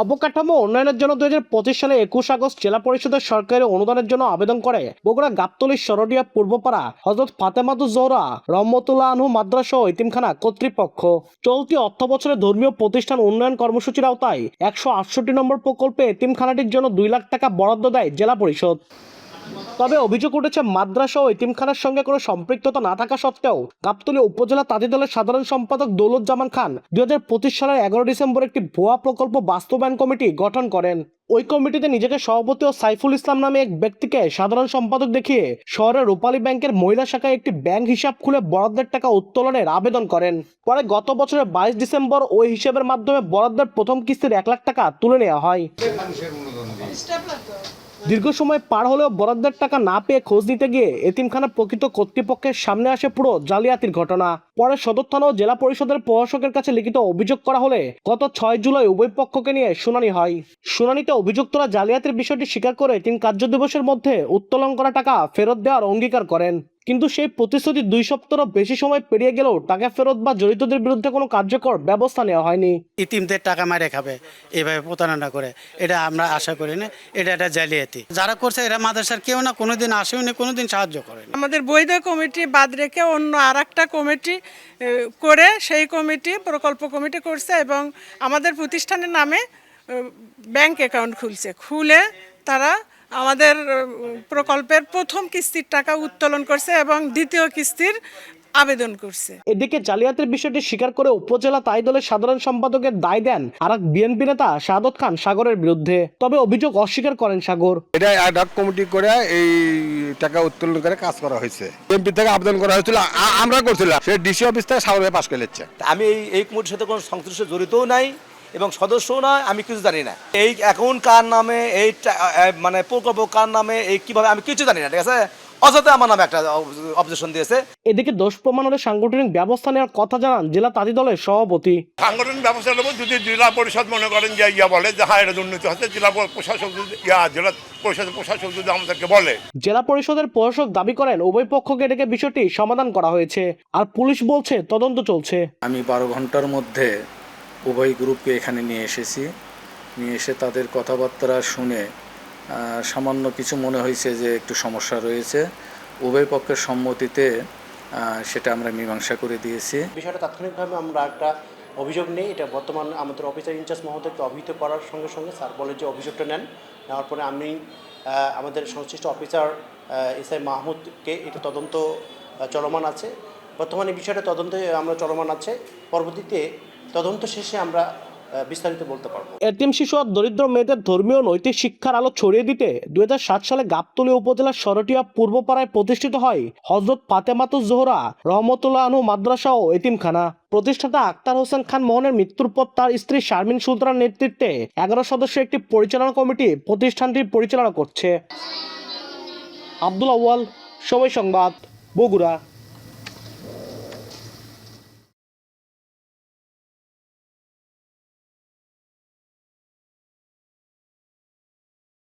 অবকাঠামো উন্নয়নের জন্য 2025 সালে 21 আগস্ট জেলা পরিষদের সরকারি অনুদানের জন্য আবেদন করে বগুড়া গাবতলী সরডিয়া পূর্বপাড়া হযরত ফাতেমাতুজ জোহরা রহমতুল্লাহ আনহু মাদ্রাসা ও এতিমখানা কর্তৃপক্ষ। চলতি অর্থ বছরে ধর্মীয় প্রতিষ্ঠান উন্নয়ন কর্মসূচির আওতায় 168 নম্বর প্রকল্পে এতিমখানাটির জন্য 2 লাখ টাকা বরাদ্দ দেয় জেলা পরিষদ। তবে অভিযোগ উঠেছে মাদ্রাসা ও এতিমখানার সঙ্গে কোনো সম্পৃক্ততা না থাকা সত্ত্বেও গাবতলী উপজেলা তাঁতি দলের সাধারণ সম্পাদক দৌলতজামান খান 2025 সালের 11 ডিসেম্বর একটি ভুয়া প্রকল্প বাস্তবায়ন কমিটি গঠন করেন। ওই কমিটিতে নিজেকে সভাপতি ও সাইফুল ইসলাম নামে এক ব্যক্তিকে সাধারণ সম্পাদক দেখিয়ে শহরের রূপালী ব্যাংকের মহিলা শাখায় একটি ব্যাংক হিসাব খুলে বরাদ্দের টাকা উত্তোলনের আবেদন করেন। পরে গত বছরের 22 ডিসেম্বর ওই হিসেবের মাধ্যমে বরাদ্দের প্রথম কিস্তির 1 লাখ টাকা তুলে নেওয়া হয়। দীর্ঘ সময় পার হলেও বরাদ্দের টাকা না পেয়ে খোঁজ নিতে গিয়ে এতিমখানা প্রকৃত কর্তৃপক্ষের সামনে আসে পুরো জালিয়াতির ঘটনা। পরে সদর থানা ও জেলা পরিষদের প্রশাসকের কাছে লিখিত অভিযোগ করা হলে গত 6 জুলাই উভয় পক্ষকে নিয়ে শুনানি হয়। শুনানিতে অভিযুক্তরা জালিয়াতির বিষয়টি স্বীকার করে 3 কার্যদিবসের মধ্যে উত্তোলন করা টাকা ফেরত দেওয়ার অঙ্গীকার করেন। কিন্তু সেই প্রতিশ্রুতি 2 সপ্তাহেরও বেশি সময় পেরিয়ে গেলেও টাকা ফেরত বা জড়িতদের বিরুদ্ধে কোনো কার্যকর ব্যবস্থা নেওয়া হয়নি। ইতিমদের টাকা মারে খাবে এইভাবে প্রতারণা করে, এটা আমরা আশা করি না। এটা একটা জালিয়াতি যারা করছে, এরা মাদ্রাসার কেউ না, কোনোদিন আসেনি, কোনোদিন সাহায্য করে। আমাদের বৈধ কমিটি বাদ রেখে অন্য আরেকটা কমিটি করে সেই কমিটি প্রকল্প কমিটি করছে এবং আমাদের প্রতিষ্ঠানের নামে ব্যাংক অ্যাকাউন্ট খুলে তারা আমাদের প্রকল্পের প্রথম কিস্তির টাকা উত্তোলন করছে এবং দ্বিতীয় কিস্তির আবেদন করছে। এদিকে জালিয়াতির বিষয়টি স্বীকার করে উপজেলা তাই দলের সাধারণ সম্পাদকের দায় দেন আরেক বিএনপি নেতা শাহাদত খান সাগরের বিরুদ্ধে। তবে অভিযোগ অস্বীকার করেন সাগর। এটা অ্যাডহক কমিটি করে এই টাকা উত্তোলন করে কাজ করা হয়েছে। এমপি থেকে আবেদন করা হয়েছিল, আমরা করছিলাম, সে ডিসি অফিস থেকে সাগরে পাশ করে নিচ্ছে। আমি এই কমিটির সাথে কোনো সংশ্লিষ্ট জড়িতও নাই এবং সদস্যও নয়, আমি কিছু জানি না। এই অ্যাকাউন্ট কার নামে, এই মানে প্রকল্প কার নামে, এই কিভাবে, আমি কিছু জানি না। ঠিক আছে, অযথা আমার নামে একটা অবজেকশন দিয়েছে। এদিকে দোষ প্রমাণের সাংগঠনিক ব্যবস্থা নেওয়ার কথা জানান জেলা তাঁতি দলের সভাপতি। সাংগঠনিক ব্যবস্থা নেব যদি জেলা পরিষদ মনে করেন যে বলে যে হ্যাঁ এটা দুর্নীতি হচ্ছে, জেলা প্রশাসক জেলা পরিষদের প্রশাসক যদি আমাদেরকে বলে। জেলা পরিষদের প্রশাসক দাবি করেন উভয় পক্ষকে ডেকে বিষয়টি সমাধান করা হয়েছে, আর পুলিশ বলছে তদন্ত চলছে। আমি 12 ঘন্টার মধ্যে উভয় গ্রুপকে এখানে নিয়ে এসে তাদের কথাবার্তা শুনে সামান্য কিছু মনে হয়েছে যে একটু সমস্যা রয়েছে। উভয় পক্ষের সম্মতিতে সেটা আমরা মীমাংসা করে দিয়েছি। বিষয়টা তাৎক্ষণিকভাবে আমরা একটা অভিযোগ নেই, এটা বর্তমান আমাদের অফিসার ইনচার্জ মহোদয়কে অভিহিত করার সঙ্গে সঙ্গে স্যার বলে যে অভিযোগটা নেওয়ার পরে আমি আমাদের সংশ্লিষ্ট অফিসার এসআই মাহমুদকে এটা তদন্ত চলমান আছে। বর্তমানে বিষয়টা তদন্তে আমরা চলমান আছে, পরবর্তীতে তদন্ত শেষে আমরা বিস্তারিত বলতে পারবো। এতিম শিশু আর দরিদ্র মেয়েদের ধর্মীয় নৈতিক শিক্ষার আলো ছড়িয়ে দিতে 2007 সালে গাবতলী উপজেলার সরটিয়া পূর্বপাড়ায় প্রতিষ্ঠিত হয় হযরত ফাতেমাতুজ জোহরা রহমতুল্লাহ আনহু মাদ্রাসা ও এতিমখানা। প্রতিষ্ঠাতা আক্তার হোসেন খান মোহনের মৃত্যুর পর তার স্ত্রী শারমিন সুলতানার নেতৃত্বে 11 সদস্যের একটি পরিচালনা কমিটি প্রতিষ্ঠানটি পরিচালনা করছে। আব্দুল আউয়াল, সময় সংবাদ, বগুড়া।